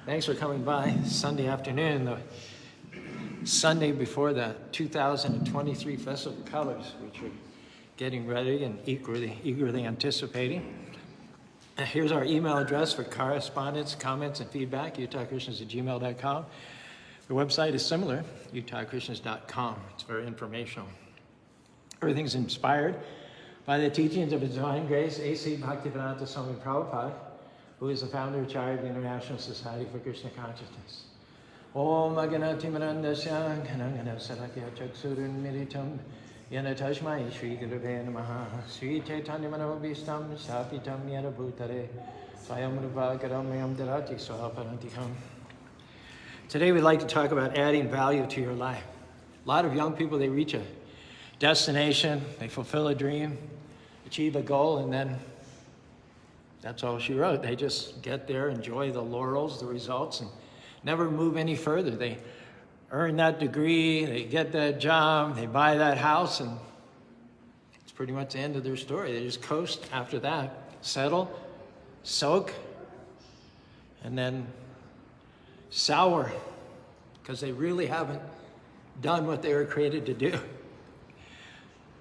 Thanks for coming by Sunday afternoon, the Sunday before the 2023 Festival of Colors, which we're getting ready and eagerly anticipating. Here's our email address for correspondence, comments, and feedback, utahchristans@gmail.com. The website is similar, utahchristans.com. It's very informational. Everything's inspired by the teachings of His Divine Grace, A.C. Bhaktivedanta Swami Prabhupada, who is the founder and chair of the International Society for Krishna Consciousness. Om Aganati Manandasya Kanangana Salakya Chaksurun Militam Yana Tashmai Shri Gurave Namaha Sri Chaitanya Manavabhistam Sapitam Yara Bhutare Swayam Rupakaramyam Darati Swaparantikam. Today we'd like to talk about adding value to your life. A lot of young people, they reach a destination, they fulfill a dream, achieve a goal, and then that's all she wrote. They just get there, enjoy the laurels, the results, and never move any further. They earn that degree, they get that job, they buy that house, and it's pretty much the end of their story. They just coast after that, settle, soak, and then sour, because they really haven't done what they were created to do.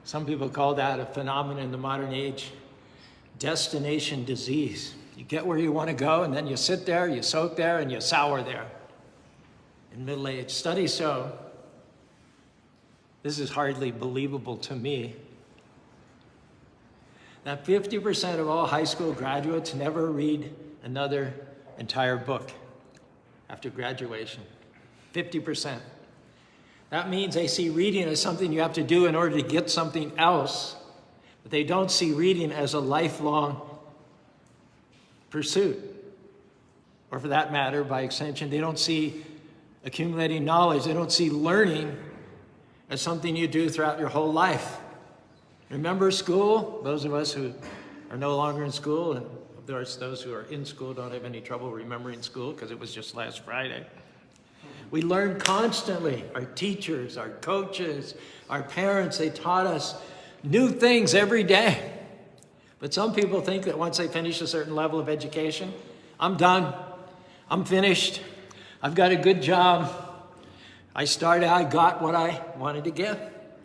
Some people call that a phenomenon in the modern age, destination disease. You get where you want to go, and then you sit there, you soak there, and you sour there. In middle age, studies show, this is hardly believable to me, that 50% of all high school graduates never read another entire book after graduation. 50%. That means they see reading as something you have to do in order to get something else, but they don't see reading as a lifelong pursuit. Or for that matter, by extension, they don't see accumulating knowledge, they don't see learning as something you do throughout your whole life. Remember school? Those of us who are no longer in school, and of course those who are in school don't have any trouble remembering school because it was just last Friday. We learn constantly. Our teachers, our coaches, our parents, they taught us new things every day. But some people think that once they finish a certain level of education, I'm done, I'm finished, I've got a good job, I got what I wanted to get.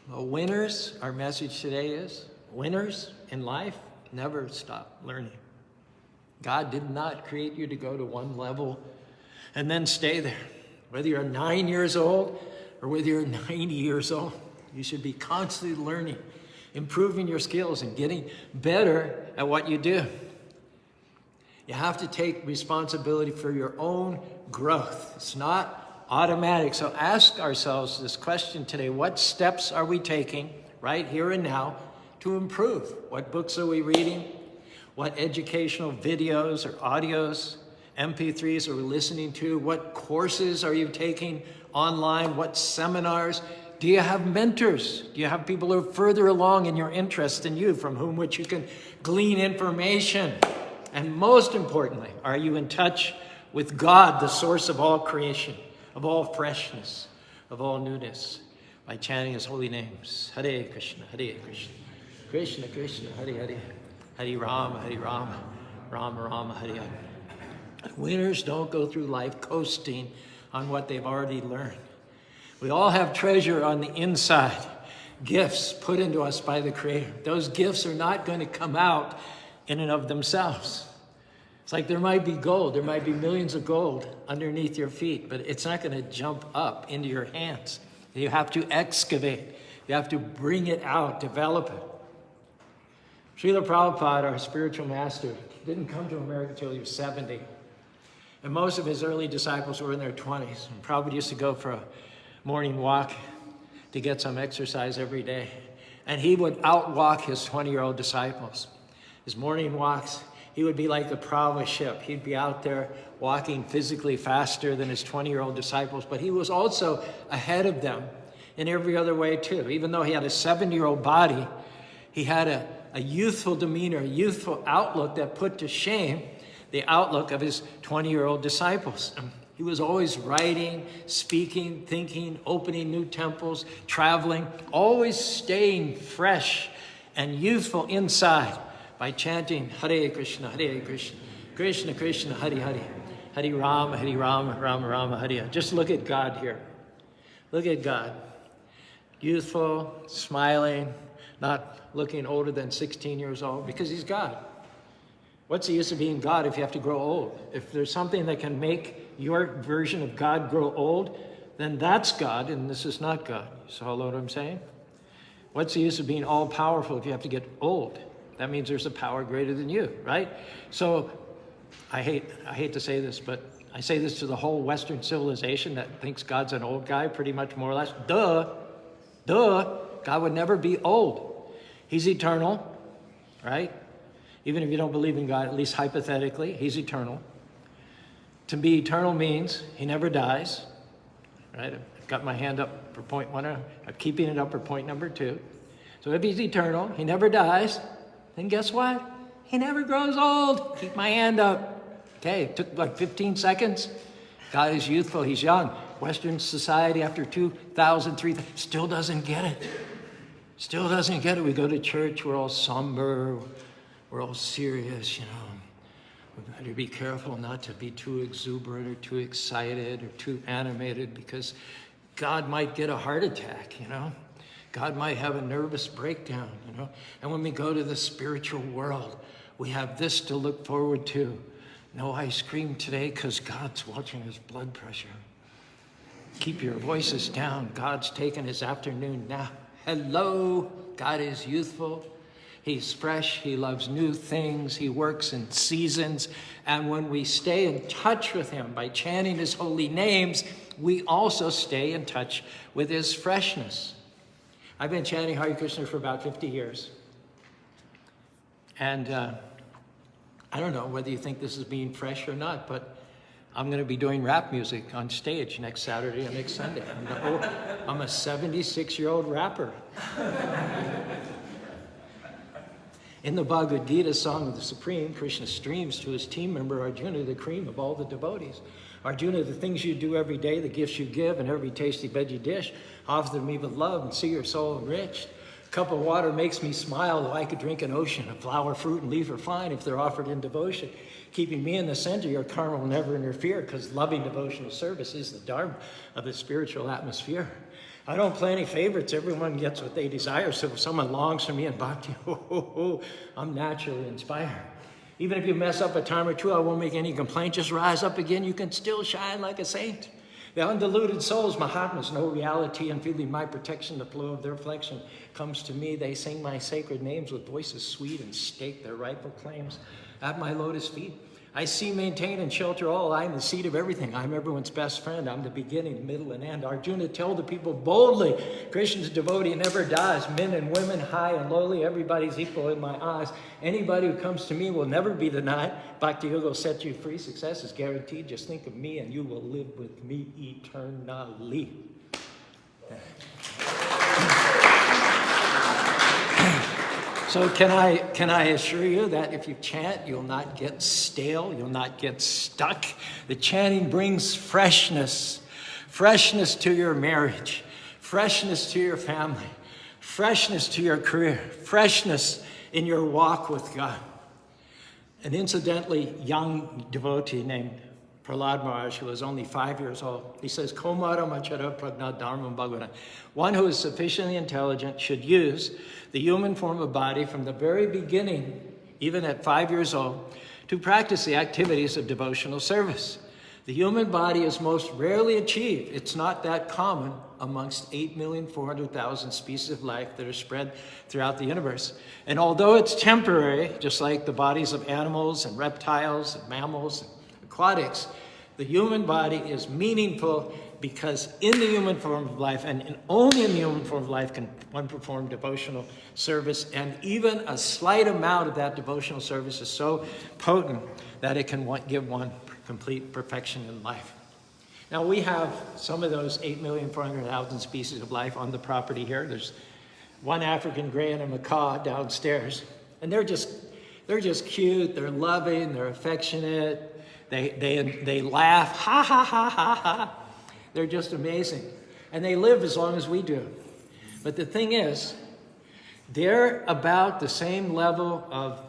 Well, winners, our message today is, winners in life never stop learning. God did not create you to go to one level and then stay there. Whether you're 9 years old or whether you're 90 years old, you should be constantly learning, improving your skills, and getting better at what you do. You have to take responsibility for your own growth. It's not automatic. So ask ourselves this question today: what steps are we taking right here and now to improve? What books are we reading? What educational videos or audios, MP3s are we listening to? What courses are you taking online? What seminars? Do you have mentors? Do you have people who are further along in your interest than you, from whom which you can glean information? And most importantly, are you in touch with God, the source of all creation, of all freshness, of all newness, by chanting His holy names? Hare Krishna, Hare Krishna, Krishna Krishna, Hare Hare, Hare Rama, Rama Rama, Hare Hare. Winners don't go through life coasting on what they've already learned. We all have treasure on the inside, gifts put into us by the Creator. Those gifts are not going to come out in and of themselves. It's like there might be gold, there might be millions of gold underneath your feet, but it's not going to jump up into your hands. You have to excavate. You have to bring it out, develop it. Srila Prabhupada, our spiritual master, didn't come to America until he was 70. And most of his early disciples were in their 20s. And Prabhupada used to go for a morning walk to get some exercise every day. And he would outwalk his 20-year-old disciples. His morning walks, he would be like the prow of a ship. He'd be out there walking physically faster than his 20-year-old disciples, but he was also ahead of them in every other way too. Even though he had a 70-year-old body, he had a youthful demeanor, a youthful outlook that put to shame the outlook of his 20-year-old disciples. He was always writing, speaking, thinking, opening new temples, traveling, always staying fresh and youthful inside by chanting Hare Krishna, Krishna, Krishna, Hari Hari. Hari Rama, Hari Rama, Rama Rama, Hari Hari. Just look at God here. Look at God. Youthful, smiling, not looking older than 16 years old, because he's God. What's the use of being God if you have to grow old? If there's something that can make your version of God grow old, then that's God, and this is not God. You saw what I'm saying? What's the use of being all-powerful if you have to get old? That means there's a power greater than you, right? So I hate to say this, but I say this to the whole Western civilization that thinks God's an old guy, pretty much more or less. Duh. God would never be old. He's eternal, right? Even if you don't believe in God, at least hypothetically, he's eternal. To be eternal means he never dies, right? I've got my hand up for point one. I'm keeping it up for point number two. So if he's eternal, he never dies, then guess what? He never grows old. Keep my hand up. Okay, it took like 15 seconds. God is youthful, he's young. Western society after 2,000, 3,000, still doesn't get it. Still doesn't get it. We go to church, we're all somber, we're all serious, you know. We better be careful not to be too exuberant or too excited or too animated, because God might get a heart attack, you know. God might have a nervous breakdown, you know. And when we go to the spiritual world, we have this to look forward to. No ice cream today because God's watching his blood pressure. Keep your voices down. God's taking his afternoon nap. Hello, God is youthful. He's fresh. He loves new things. He works in seasons. And when we stay in touch with him by chanting his holy names, we also stay in touch with his freshness. I've been chanting Hare Krishna for about 50 years. And I don't know whether you think this is being fresh or not, but I'm going to be doing rap music on stage next Saturday and next Sunday. I'm a 76-year-old rapper. In the Bhagavad Gita Song of the Supreme, Krishna streams to his team member Arjuna the cream of all the devotees. Arjuna, the things you do every day, the gifts you give, and every tasty veggie dish, offer them me with love and see your soul enriched. A cup of water makes me smile, though I could drink an ocean. A flower, fruit, and leaf are fine if they're offered in devotion. Keeping me in the center, your karma will never interfere, because loving devotional service is the dharma of the spiritual atmosphere. I don't play any favorites. Everyone gets what they desire. So if someone longs for me in bhakti, I'm naturally inspired. Even if you mess up a time or two, I won't make any complaint. Just rise up again. You can still shine like a saint. The undiluted souls, Mahatmas, know reality, and feeling my protection, the flow of their reflection comes to me. They sing my sacred names with voices sweet and stake their rightful claims at my lotus feet. I see, maintain, and shelter all. I am the seed of everything. I'm everyone's best friend. I'm the beginning, middle, and end. Arjuna, tell the people boldly, Krishna's devotee never dies. Men and women, high and lowly, everybody's equal in my eyes. Anybody who comes to me will never be denied. Bhakti Yoga will set you free. Success is guaranteed. Just think of me and you will live with me eternally. So can I assure you that if you chant, you'll not get stale, you'll not get stuck. The chanting brings freshness to your marriage, freshness to your family, freshness to your career, freshness in your walk with God. An incidentally young devotee named Prahlad Maharaj, who was only 5 years old, he says, Komara machara pragna dharmam bhagavana. One who is sufficiently intelligent should use the human form of body from the very beginning, even at 5 years old, to practice the activities of devotional service. The human body is most rarely achieved. It's not that common amongst 8,400,000 species of life that are spread throughout the universe. And although it's temporary, just like the bodies of animals and reptiles and mammals and aquatics, the human body is meaningful because in the human form of life, and only in the human form of life, can one perform devotional service. And even a slight amount of that devotional service is so potent that it can give one complete perfection in life. Now, we have some of those 8,400,000 species of life on the property here. There's one African gray and a macaw downstairs. And they're just cute, they're loving, they're affectionate. They laugh, ha, ha, ha, ha, ha. They're just amazing. And they live as long as we do. But the thing is, they're about the same level of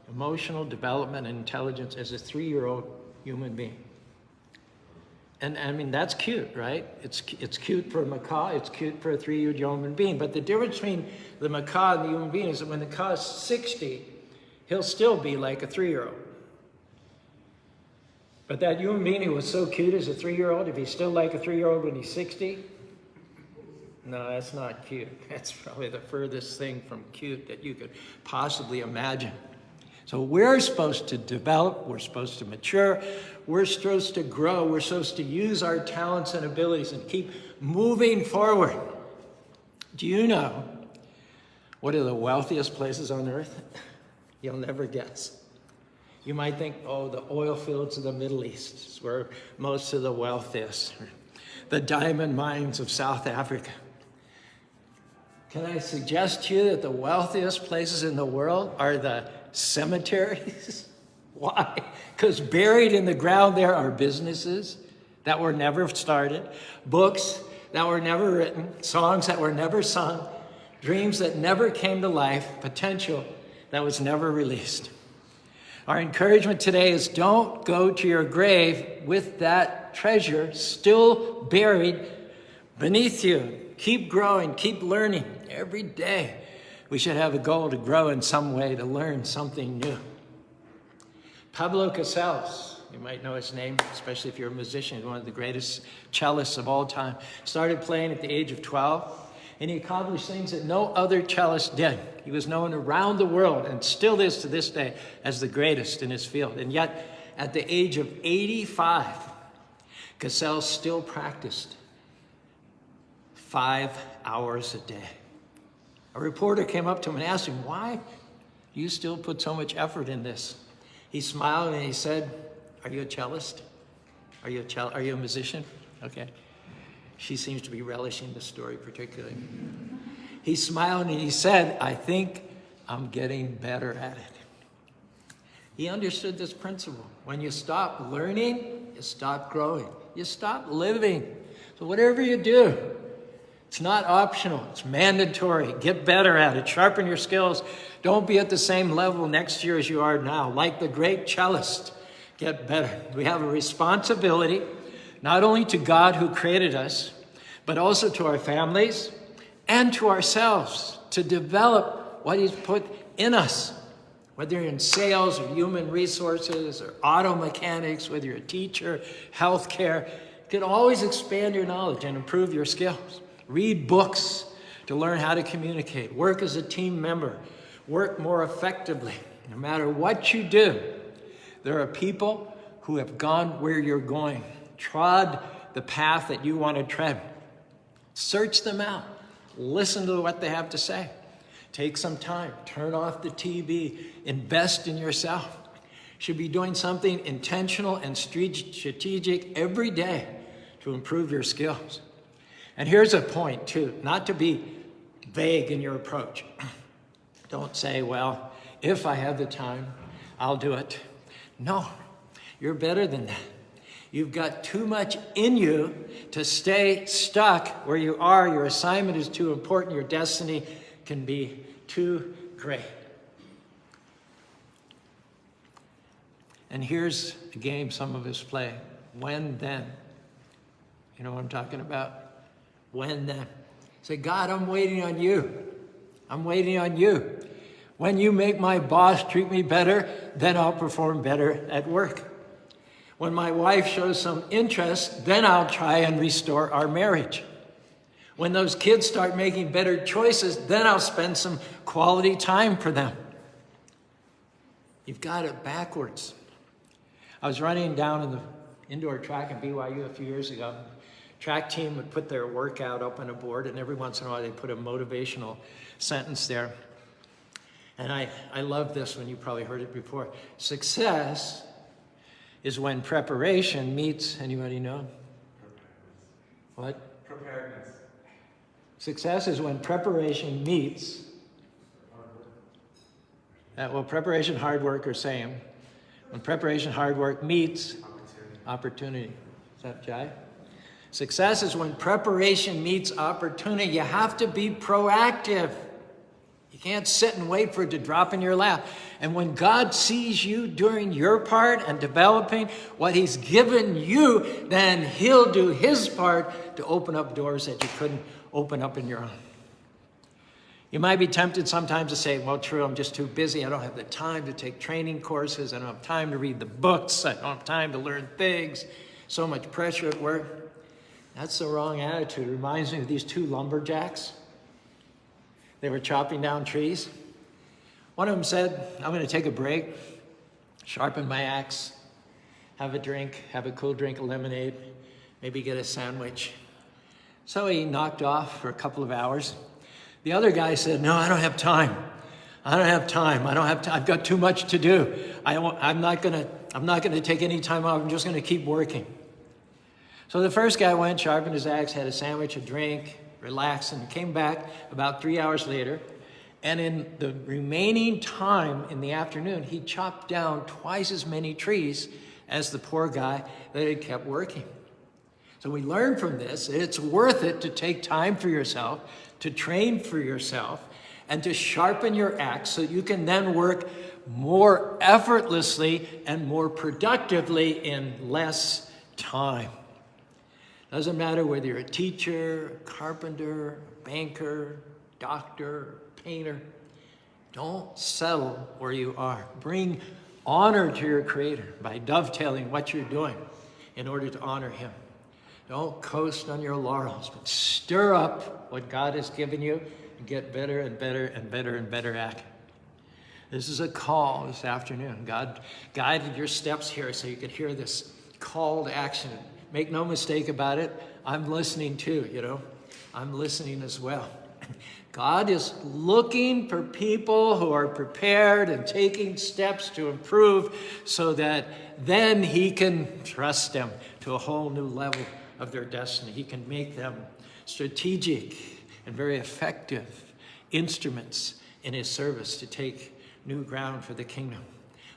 emotional development and intelligence as a 3-year-old human being. And I mean, that's cute, right? It's cute for a macaw, it's cute for a 3-year-old human being. But the difference between the macaw and the human being is that when the macaw is 60, he'll still be like a 3-year-old. But that human being who was so cute as a 3-year-old, if he's still like a 3-year-old when he's 60, no, that's not cute. That's probably the furthest thing from cute that you could possibly imagine. So we're supposed to develop, we're supposed to mature, we're supposed to grow, we're supposed to use our talents and abilities and keep moving forward. Do you know what are the wealthiest places on earth? You'll never guess. You might think, oh, the oil fields of the Middle East is where most of the wealth is. The diamond mines of South Africa. Can I suggest to you that the wealthiest places in the world are the cemeteries? Why? Because buried in the ground there are businesses that were never started, books that were never written, songs that were never sung, dreams that never came to life, potential that was never released. Our encouragement today is don't go to your grave with that treasure still buried beneath you. Keep growing, keep learning every day. We should have a goal to grow in some way, to learn something new. Pablo Casals, you might know his name, especially if you're a musician, one of the greatest cellists of all time. Started playing at the age of 12, and he accomplished things that no other cellist did. He was known around the world, and still is to this day, as the greatest in his field. And yet, at the age of 85, Casals still practiced 5 hours a day. A reporter came up to him and asked him, why do you still put so much effort in this? He smiled and he said, are you a cellist? Are you a musician? Okay. She seems to be relishing the story particularly. He smiled and he said, I think I'm getting better at it. He understood this principle. When you stop learning, you stop growing. You stop living. So whatever you do, it's not optional, it's mandatory. Get better at it, sharpen your skills. Don't be at the same level next year as you are now. Like the great cellist, get better. We have a responsibility, not only to God who created us, but also to our families and to ourselves to develop what He's put in us. Whether you're in sales or human resources or auto mechanics, whether you're a teacher, healthcare, you can always expand your knowledge and improve your skills. Read books to learn how to communicate. Work as a team member. Work more effectively. No matter what you do, there are people who have gone where you're going, trod the path that you want to tread. Search them out. Listen to what they have to say. Take some time. Turn off the TV. Invest in yourself. You should be doing something intentional and strategic every day to improve your skills. And here's a point, too, not to be vague in your approach. Don't say, well, if I have the time, I'll do it. No, you're better than that. You've got too much in you to stay stuck where you are. Your assignment is too important. Your destiny can be too great. And here's a game some of us play. When, then. You know what I'm talking about? When, then. Say, God, I'm waiting on you. I'm waiting on you. When you make my boss treat me better, then I'll perform better at work. When my wife shows some interest, then I'll try and restore our marriage. When those kids start making better choices, then I'll spend some quality time for them. You've got it backwards. I was running down in the indoor track at BYU a few years ago. Track team would put their workout up on a board, and every once in a while they put a motivational sentence there. And I love this one. You probably heard it before. Success is when preparation meets, anybody know? What? Preparedness. Success is when preparation meets. Preparation, hard work are same. When preparation, hard work meets opportunity. Is that jive? Success is when preparation meets opportunity. You have to be proactive. You can't sit and wait for it to drop in your lap. And when God sees you doing your part and developing what he's given you, then he'll do his part to open up doors that you couldn't open up in your own. You might be tempted sometimes to say, well, true, I'm just too busy. I don't have the time to take training courses. I don't have time to read the books. I don't have time to learn things. So much pressure at work. That's the wrong attitude. It reminds me of these two lumberjacks. They were chopping down trees. One of them said, I'm going to take a break, sharpen my axe, have a drink, have a cool drink of lemonade, maybe get a sandwich. So he knocked off for a couple of hours. The other guy said, no, I don't have time. I've got too much to do. I'm not going to take any time off. I'm just going to keep working. So the first guy went, sharpened his axe, had a sandwich, a drink, relaxed, and came back about 3 hours later. And in the remaining time in the afternoon, he chopped down twice as many trees as the poor guy that had kept working. So we learn from this, it's worth it to take time for yourself, to train for yourself, and to sharpen your axe so you can then work more effortlessly and more productively in less time. Doesn't matter whether you're a teacher, a carpenter, a banker, doctor, painter. Don't settle where you are. Bring honor to your Creator by dovetailing what you're doing in order to honor him. Don't coast on your laurels, but stir up what God has given you and get better and better and better and better at it. This is a call this afternoon. God guided your steps here so you could hear this call to action. Make no mistake about it, I'm listening too, I'm listening as well. God is looking for people who are prepared and taking steps to improve so that then he can trust them to a whole new level of their destiny. He can make them strategic and very effective instruments in his service to take new ground for the kingdom,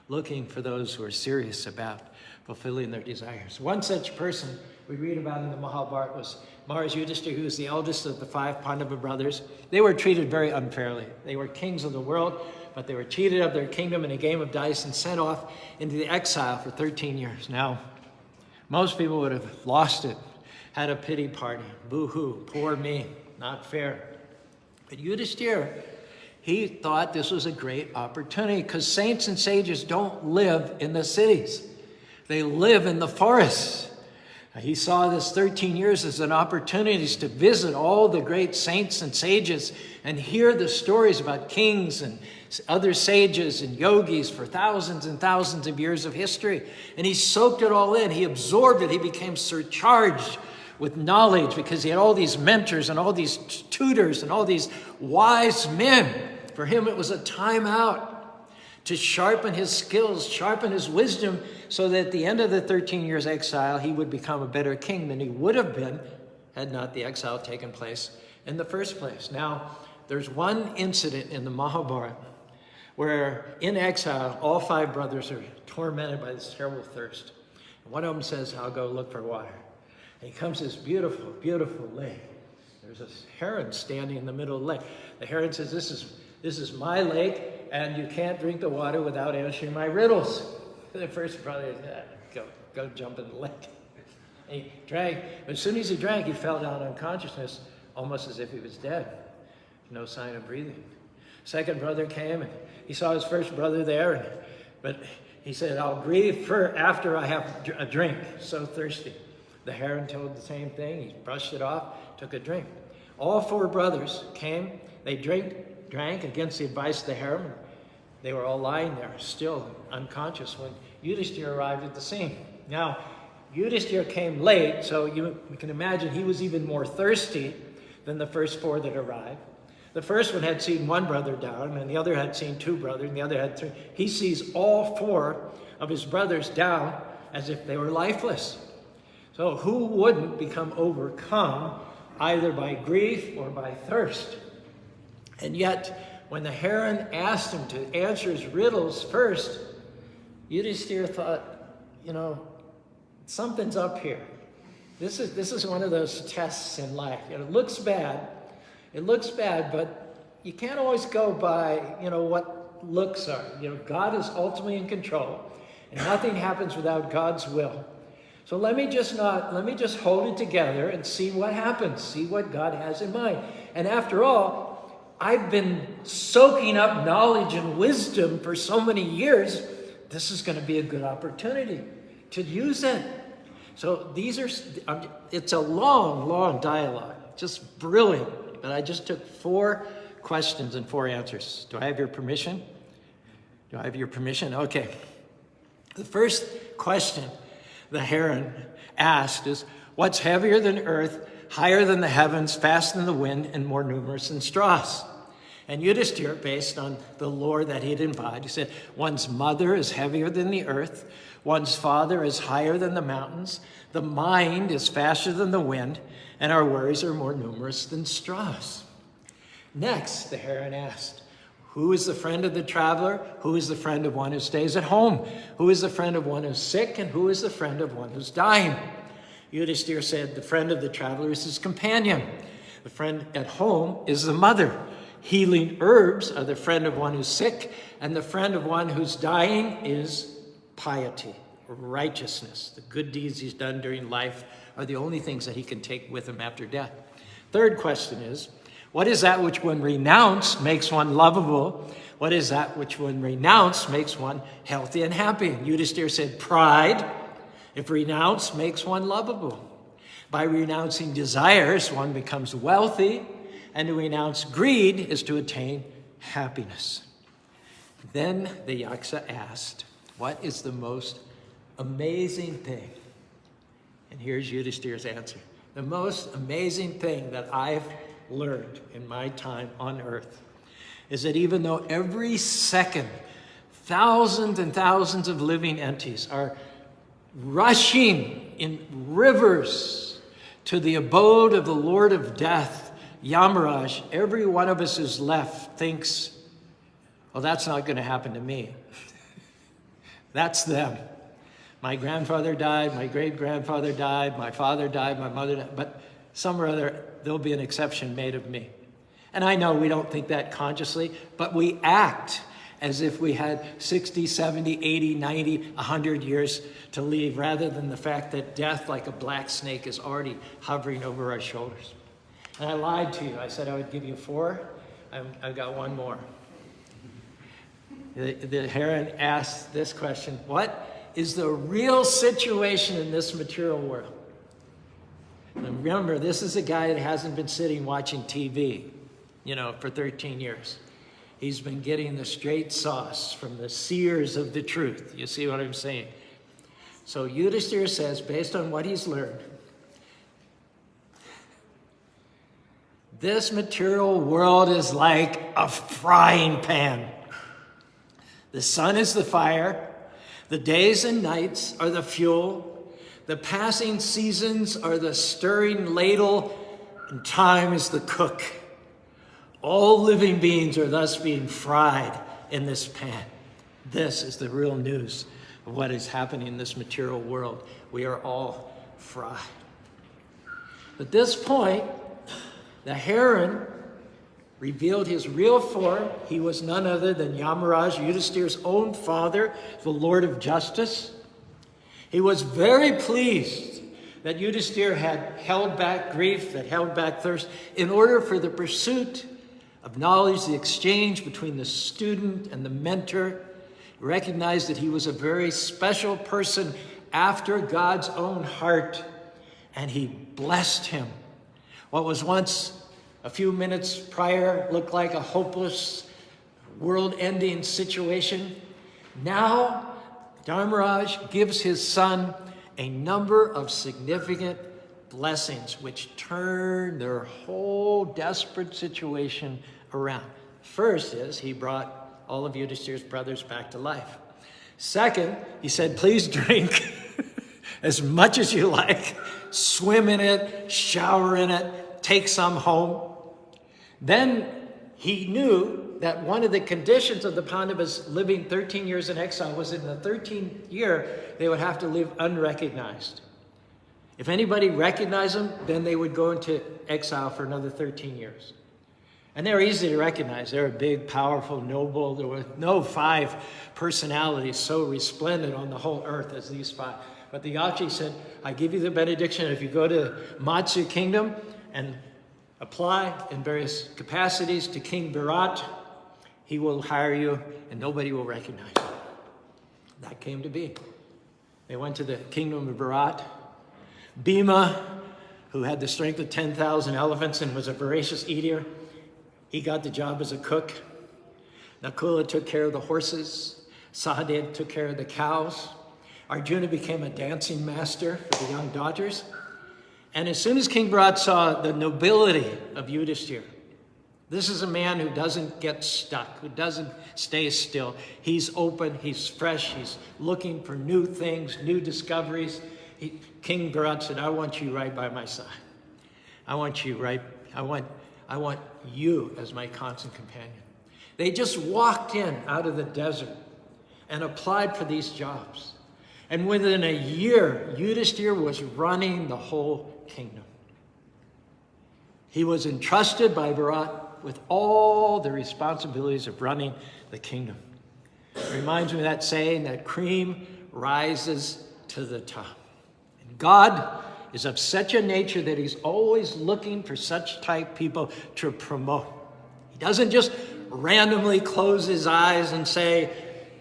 looking for those who are serious about fulfilling their desires. One such person we read about in the Mahabharata was Maharaj Yudhishthira, who was the eldest of the 5 Pandava brothers. They were treated very unfairly. They were kings of the world, but they were cheated of their kingdom in a game of dice and sent off into the exile for 13 years. Now, most people would have lost it, had a pity party. Boo-hoo, poor me, not fair. But Yudhishthira, he thought this was a great opportunity because saints and sages don't live in the cities. They live in the forests. He saw this 13 years as an opportunity to visit all the great saints and sages and hear the stories about kings and other sages and yogis for thousands and thousands of years of history. And he soaked it all in. He absorbed it. He became surcharged with knowledge because he had all these mentors and all these tutors and all these wise men. For him, it was a time out to sharpen his skills, sharpen his wisdom, so that at the end of the 13 years exile, he would become a better king than he would have been had not the exile taken place in the first place. Now, there's one incident in the Mahabharata where in exile, all 5 brothers are tormented by this terrible thirst. And one of them says, I'll go look for water. And he comes to this beautiful, beautiful lake. There's this heron standing in the middle of the lake. The heron says, this is my lake, and you can't drink the water without answering my riddles. The first brother said, go jump in the lake. And he drank, but as soon as he drank, he fell down unconsciousness, almost as if he was dead. No sign of breathing. Second brother came, and he saw his first brother there, but he said, I'll grieve for after I have a drink, so thirsty. The heron told the same thing. He brushed it off, took a drink. All 4 brothers came, they drank against the advice of the heron. They were all lying there, still unconscious, when Yudhishthira arrived at the scene. Now, Yudhishthira came late, so you can imagine he was even more thirsty than the first 4 that arrived. The first one had seen 1 brother down, and the other had seen 2 brothers, and the other had 3. He sees all 4 of his brothers down as if they were lifeless. So who wouldn't become overcome either by grief or by thirst? And yet, when the heron asked him to answer his riddles first, Yudhishthira thought, something's up here. This is one of those tests in life. It looks bad, but you can't always go by, what looks are. God is ultimately in control, and nothing happens without God's will. So let me just hold it together and see what happens, see what God has in mind. And after all, I've been soaking up knowledge and wisdom for so many years. This is going to be a good opportunity to use it. So it's a long, long dialogue, just brilliant. But I just took 4 questions and 4 answers. Do I have your permission? Okay. The first question the heron asked is, what's heavier than earth, higher than the heavens, faster than the wind, and more numerous than straws? And Yudhishthira, based on the lore that he'd embodied, he said, one's mother is heavier than the earth, one's father is higher than the mountains, the mind is faster than the wind, and our worries are more numerous than straws. Next, the heron asked, who is the friend of the traveler? Who is the friend of one who stays at home? Who is the friend of one who's sick? And who is the friend of one who's dying? Yudhishthira said, the friend of the traveler is his companion. The friend at home is the mother. Healing herbs are the friend of one who's sick, and the friend of one who's dying is piety, righteousness. The good deeds he's done during life are the only things that he can take with him after death. Third question is, what is that which when renounced makes one lovable? What is that which when renounced makes one healthy and happy? And Yudhishthira said, pride, if renounced, makes one lovable. By renouncing desires, one becomes wealthy, and to renounce greed is to attain happiness. Then the Yaksha asked, what is the most amazing thing? And here's Yudhishthira's answer. The most amazing thing that I've learned in my time on earth is that even though every second thousands and thousands of living entities are rushing in rivers to the abode of the Lord of Death, Yamaraj, every one of us who's left thinks, well, that's not going to happen to me. That's them. My grandfather died, my great-grandfather died, my father died, my mother died, but some or other, there'll be an exception made of me. And I know we don't think that consciously, but we act as if we had 60, 70, 80, 90, 100 years to leave, rather than the fact that death, like a black snake, is already hovering over our shoulders. And I lied to you. I said I would give you 4. I've got 1 more. The heron asked this question, what is the real situation in this material world? And remember, this is a guy that hasn't been sitting watching TV, for 13 years. He's been getting the straight sauce from the seers of the truth. You see what I'm saying? So Yudhishthira says, based on what he's learned, this material world is like a frying pan. The sun is the fire. The days and nights are the fuel. The passing seasons are the stirring ladle, and time is the cook. All living beings are thus being fried in this pan. This is the real news of what is happening in this material world. We are all fried. At this point, the heron revealed his real form. He was none other than Yamaraj, Yudhishthira's own father, the Lord of Justice. He was very pleased that Yudhishthira had held back grief, that held back thirst, in order for the pursuit of knowledge, the exchange between the student and the mentor. He recognized that he was a very special person after God's own heart, and he blessed him. What was once a few minutes prior looked like a hopeless, world-ending situation, now Dharmaraj gives his son a number of significant blessings which turn their whole desperate situation around. First is he brought all of Yudhishthira's brothers back to life. Second, he said, please drink as much as you like, swim in it, shower in it, take some home. Then he knew that one of the conditions of the Pandavas living 13 years in exile was in the 13th year, they would have to live unrecognized. If anybody recognized them, then they would go into exile for another 13 years. And they're easy to recognize. They're big, powerful, noble. There were no 5 personalities so resplendent on the whole earth as these 5. But the Yachi said, I give you the benediction. If you go to Matsu Kingdom and apply in various capacities to King Bharat, he will hire you and nobody will recognize you. That came to be. They went to the kingdom of Bharat. Bhima, who had the strength of 10,000 elephants and was a voracious eater, he got the job as a cook. Nakula took care of the horses. Sahadev took care of the cows. Arjuna became a dancing master for the young daughters. And as soon as King Bharat saw the nobility of Yudhishthira, this is a man who doesn't get stuck, who doesn't stay still. He's open, he's fresh, he's looking for new things, new discoveries. King Bharat said, I want you right by my side. I want you as my constant companion. They just walked in out of the desert and applied for these jobs. And within a year, Yudhishthira was running the whole kingdom. He was entrusted by Bharat with all the responsibilities of running the kingdom. It reminds me of that saying that cream rises to the top. And God is of such a nature that he's always looking for such type people to promote. He doesn't just randomly close his eyes and say,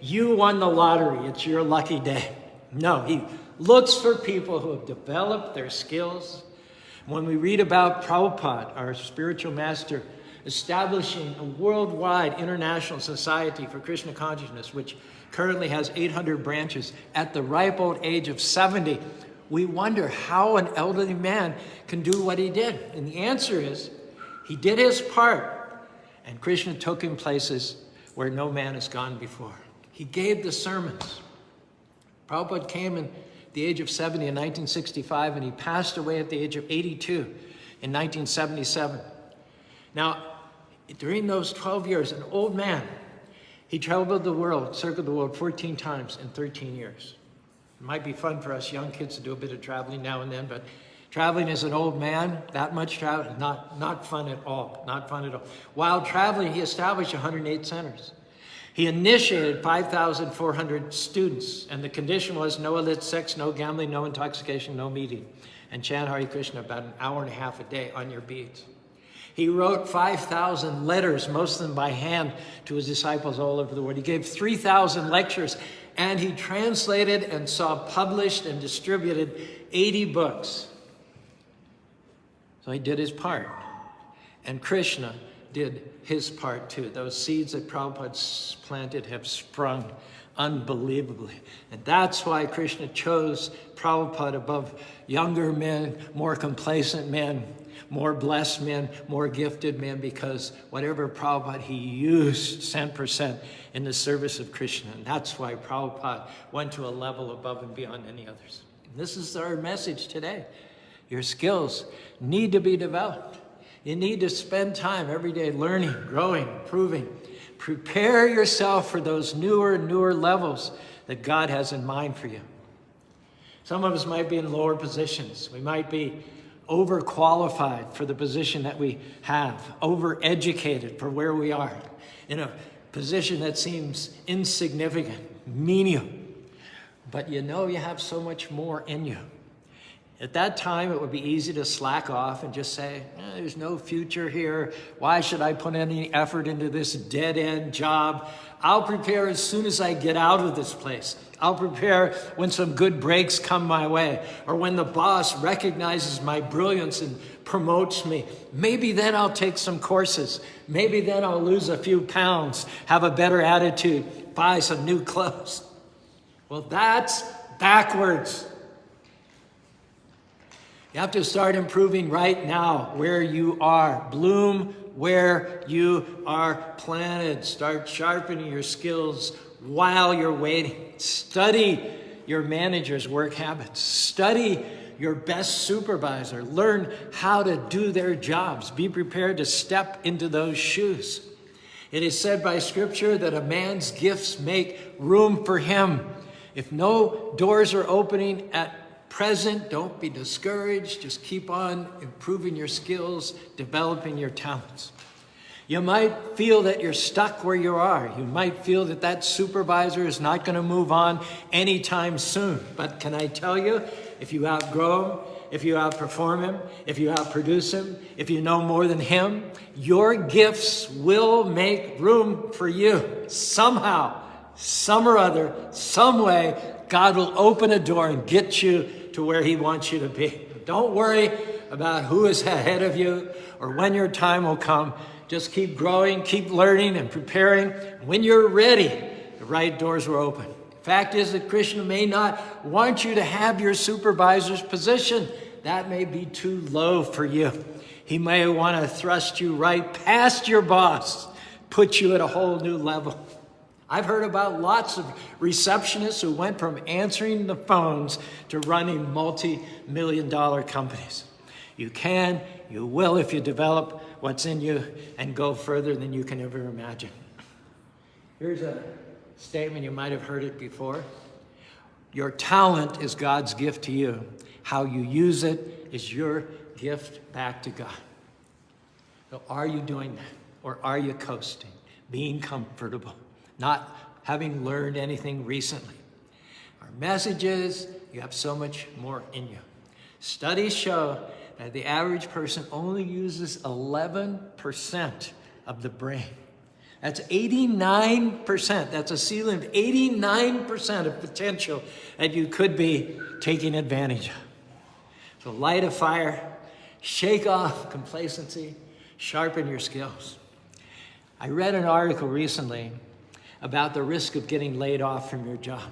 you won the lottery, it's your lucky day. No, he looks for people who have developed their skills. When we read about Prabhupada, our spiritual master, establishing a worldwide international society for Krishna consciousness, which currently has 800 branches at the ripe old age of 70, we wonder how an elderly man can do what he did. And the answer is, he did his part, and Krishna took him places where no man has gone before. He gave the sermons. Prabhupada came at the age of 70 in 1965, and he passed away at the age of 82 in 1977. Now, during those 12 years, an old man, he traveled the world, circled the world 14 times in 13 years. It might be fun for us young kids to do a bit of traveling now and then, but traveling as an old man, that much travel, not fun at all, not fun at all. While traveling, he established 108 centers. He initiated 5,400 students, and the condition was no illicit sex, no gambling, no intoxication, no meeting, and chant Hare Krishna about an hour and a half a day on your beads. He wrote 5,000 letters, most of them by hand, to his disciples all over the world. He gave 3,000 lectures, and he translated and saw published and distributed 80 books. So he did his part. And Krishna did his part too. Those seeds that Prabhupada planted have sprung unbelievably. And that's why Krishna chose Prabhupada above younger men, more complacent men, more blessed men, more gifted men, because whatever Prabhupada he used 10% in the service of Krishna. And that's why Prabhupada went to a level above and beyond any others. And this is our message today. Your skills need to be developed. You need to spend time every day learning, growing, improving. Prepare yourself for those newer and newer levels that God has in mind for you. Some of us might be in lower positions. We might be overqualified for the position that we have, overeducated for where we are, in a position that seems insignificant, menial. But you know you have so much more in you. At that time, it would be easy to slack off and just say, there's no future here. Why should I put any effort into this dead-end job? I'll prepare as soon as I get out of this place. I'll prepare when some good breaks come my way, or when the boss recognizes my brilliance and promotes me. Maybe then I'll take some courses. Maybe then I'll lose a few pounds, have a better attitude, buy some new clothes. Well, that's backwards. You have to start improving right now where you are. Bloom where you are planted. Start sharpening your skills while you're waiting. Study your manager's work habits. Study your best supervisor. Learn how to do their jobs. Be prepared to step into those shoes. It is said by Scripture that a man's gifts make room for him. If no doors are opening at present, don't be discouraged. Just keep on improving your skills, developing your talents. You might feel that you're stuck where you are. You might feel that that supervisor is not going to move on anytime soon. But can I tell you, if you outgrow him, if you outperform him, if you outproduce him, if you know more than him, your gifts will make room for you. Somehow, some or other, some way, God will open a door and get you to where he wants you to be. Don't worry about who is ahead of you or when your time will come. Just keep growing, keep learning and preparing. When you're ready, the right doors will open. Fact is that Krishna may not want you to have your supervisor's position. That may be too low for you. He may want to thrust you right past your boss, put you at a whole new level. I've heard about lots of receptionists who went from answering the phones to running multi-million-dollar companies. You can, you will if you develop what's in you and go further than you can ever imagine. Here's a statement, you might have heard it before. Your talent is God's gift to you. How you use it is your gift back to God. So are you doing that? Or are you coasting, being comfortable, not having learned anything recently? Our message is you have so much more in you. Studies show that the average person only uses 11% of the brain. That's 89%. That's a ceiling of 89% of potential that you could be taking advantage of. So light a fire, shake off complacency, sharpen your skills. I read an article recently about the risk of getting laid off from your job.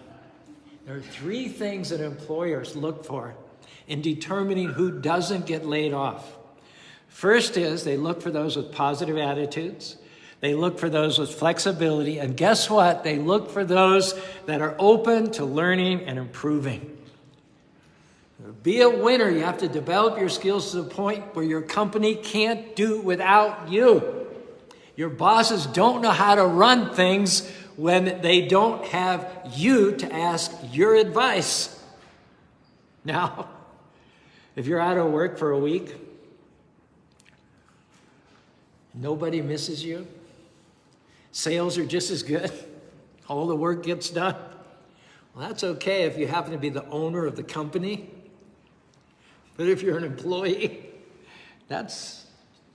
There are 3 things that employers look for in determining who doesn't get laid off. First is they look for those with positive attitudes. They look for those with flexibility. And guess what? They look for those that are open to learning and improving. Be a winner. You have to develop your skills to the point where your company can't do without you. Your bosses don't know how to run things when they don't have you to ask your advice. Now, if you're out of work for a week, nobody misses you, sales are just as good, all the work gets done, well, that's okay if you happen to be the owner of the company. But if you're an employee, that's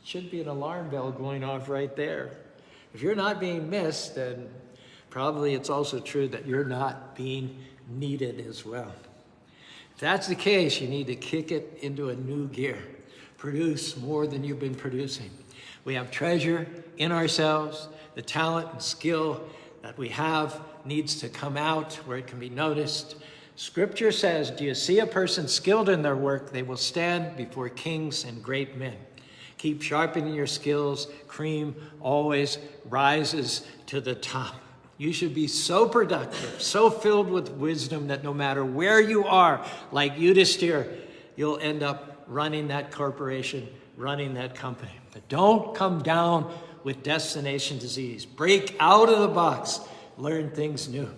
should be an alarm bell going off right there. If you're not being missed, then probably it's also true that you're not being needed as well. If that's the case, you need to kick it into a new gear. Produce more than you've been producing. We have treasure in ourselves. The talent and skill that we have needs to come out where it can be noticed. Scripture says, do you see a person skilled in their work? They will stand before kings and great men. Keep sharpening your skills. Cream always rises to the top. You should be so productive, so filled with wisdom that no matter where you are, like Yudhishthira, you'll end up running that corporation, running that company. But don't come down with destination disease. Break out of the box. Learn things new.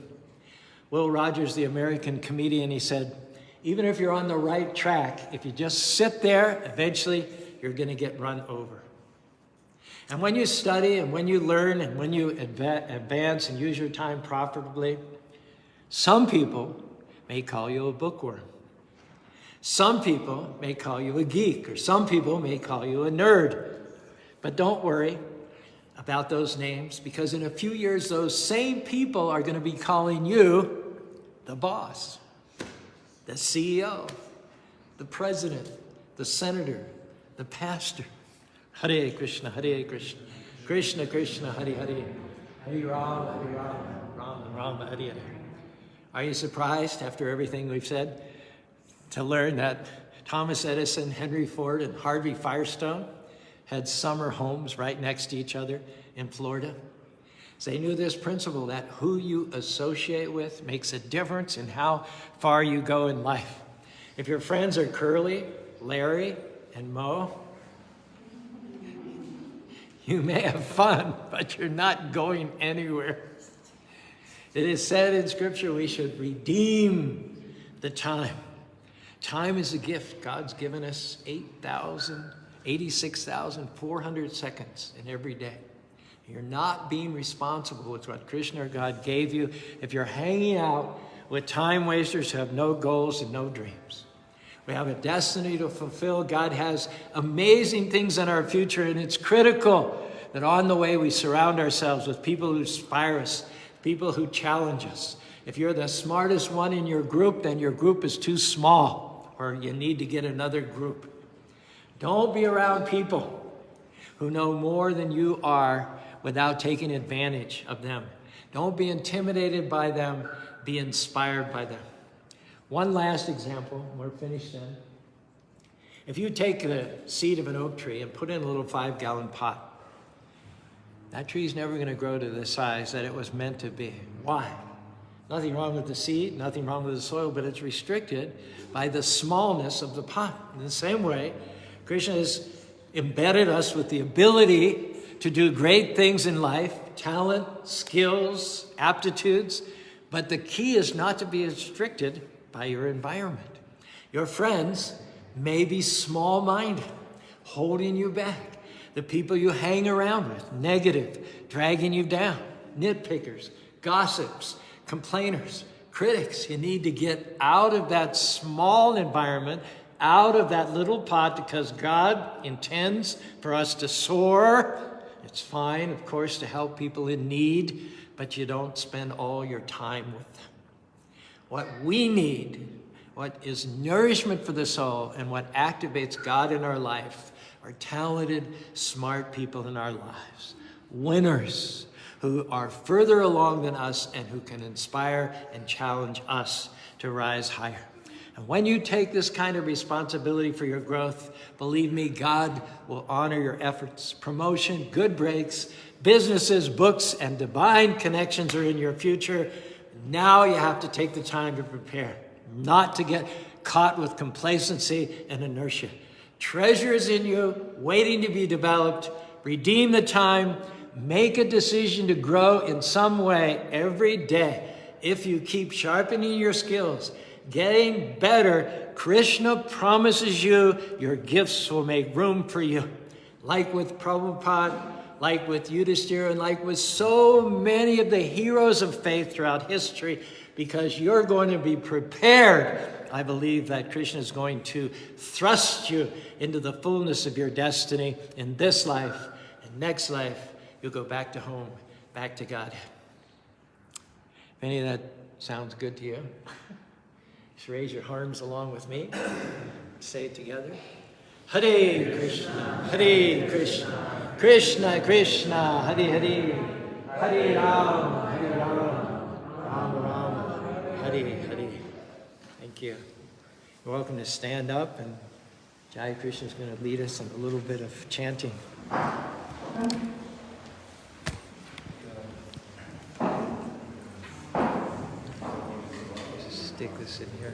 Will Rogers, the American comedian, he said, even if you're on the right track, if you just sit there, eventually you're going to get run over. And when you study and when you learn and when you advance and use your time profitably, some people may call you a bookworm. Some people may call you a geek, or some people may call you a nerd. But don't worry about those names, because in a few years, those same people are going to be calling you the boss, the CEO, the president, the senator, the pastor. Hare Krishna, Hare Krishna, Krishna Krishna, Hare Hare, Hare Rama, Hare Rama, Rama Rama, Hare Hare. Are you surprised, after everything we've said, to learn that Thomas Edison, Henry Ford, and Harvey Firestone had summer homes right next to each other in Florida? So they knew this principle that who you associate with makes a difference in how far you go in life. If your friends are Curly, Larry, and Mo, you may have fun, but you're not going anywhere. It is said in Scripture we should redeem the time. Time is a gift. God's given us 86,400 seconds in every day. You're not being responsible with what Krishna or God gave you if you're hanging out with time wasters who have no goals and no dreams. We have a destiny to fulfill. God has amazing things in our future, and it's critical that on the way we surround ourselves with people who inspire us, people who challenge us. If you're the smartest one in your group, then your group is too small, or you need to get another group. Don't be around people who know more than you are without taking advantage of them. Don't be intimidated by them. Be inspired by them. One last example, we're finished then. If you take the seed of an oak tree and put it in a little 5-gallon pot, that tree's never going to grow to the size that it was meant to be. Why? Nothing wrong with the seed, nothing wrong with the soil, but it's restricted by the smallness of the pot. In the same way, Krishna has embedded us with the ability to do great things in life, talent, skills, aptitudes, but the key is not to be restricted by your environment. Your friends may be small-minded, holding you back. The people you hang around with, negative, dragging you down, nitpickers, gossips, complainers, critics. You need to get out of that small environment, out of that little pot, because God intends for us to soar. It's fine, of course, to help people in need, but you don't spend all your time with them. What we need, what is nourishment for the soul and what activates God in our life, are talented, smart people in our lives. Winners who are further along than us and who can inspire and challenge us to rise higher. And when you take this kind of responsibility for your growth, believe me, God will honor your efforts. Promotion, good breaks, businesses, books, and divine connections are in your future. Now you have to take the time to prepare, not to get caught with complacency and inertia. Treasure is in you, waiting to be developed. Redeem the time. Make a decision to grow in some way every day. If you keep sharpening your skills, getting better, Krishna promises you your gifts will make room for you. Like with Prabhupada, like with Yudhishthira, and like with so many of the heroes of faith throughout history, because you're going to be prepared. I believe that Krishna is going to thrust you into the fullness of your destiny in this life and next life. You'll go back to home, back to God. If any of that sounds good to you, just raise your arms along with me. Say it together. Hare Krishna, Hare Krishna, Krishna Krishna, Hare Hare, Hare Rama, Hare Rama, Rama Rama, Hare Hare. Thank you. You're welcome to stand up, and Jai Krishna is going to lead us in a little bit of chanting. Just stick this in here.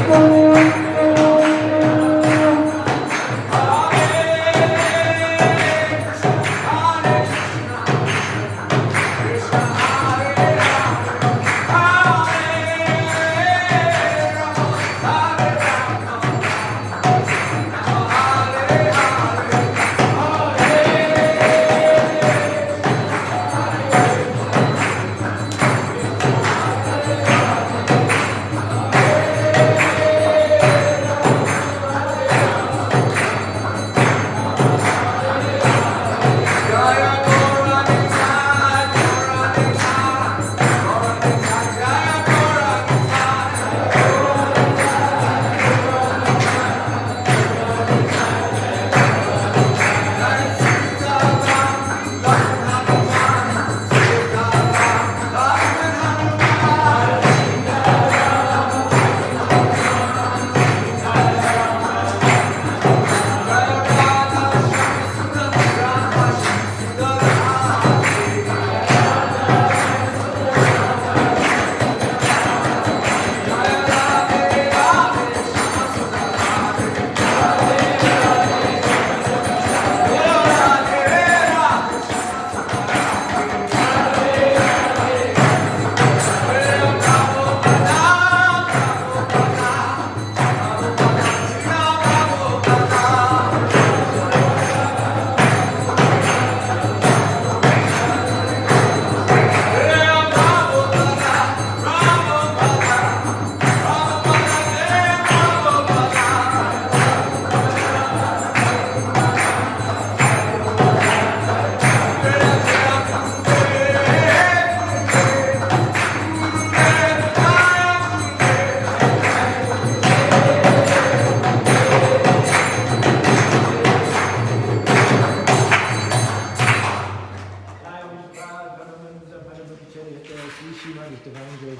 believe.